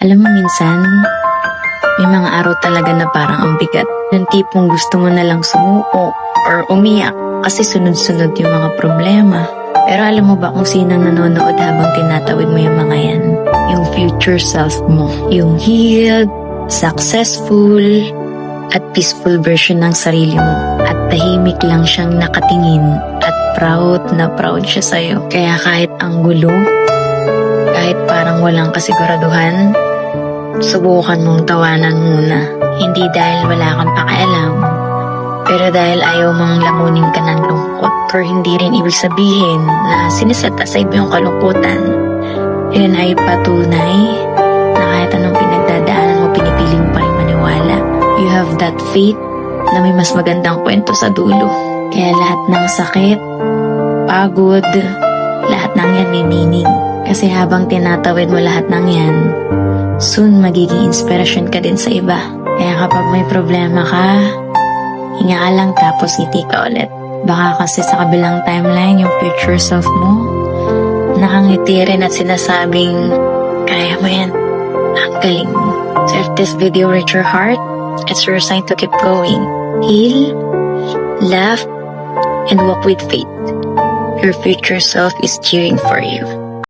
Alam mo minsan, may mga araw talaga na parang ang bigat. Yung tipong gusto mo na lang sumuko or umiyak kasi sunod-sunod yung mga problema. Pero alam mo ba kung sino nanonood habang tinatawid mo yung mga yan? Yung future self mo. Yung healed, successful, at peaceful version ng sarili mo. At tahimik lang siyang nakatingin at proud na proud siya sa'yo. Kaya kahit ang gulo, kahit parang walang kasiguraduhan, subukan mong tawanan muna. Hindi dahil wala kang pakialam, pero dahil ayaw mong lamunin ka ng lungkot. Or hindi rin ibig sabihin na siniset aside mo yung kalungkutan. Yun ay patunay na kahit anong pinagdadaanan mo, pinipili mo pa rin maniwala. You have that faith na may mas magandang kwento sa dulo. Kaya lahat ng sakit, pagod, lahat ng yan may meaning. Kasi habang tinatawid mo lahat ng yan, soon magiging inspirasyon ka din sa iba. Kaya kapag may problema ka, hinga ka lang tapos ngiti ka ulit. Baka kasi sa kabilang timeline, yung future self mo, nakangiti rin at sinasabing, kaya mo yan, ang galing mo. So if this video reached your heart, it's your sign to keep going. Heal, laugh, and walk with faith. Your future self is cheering for you.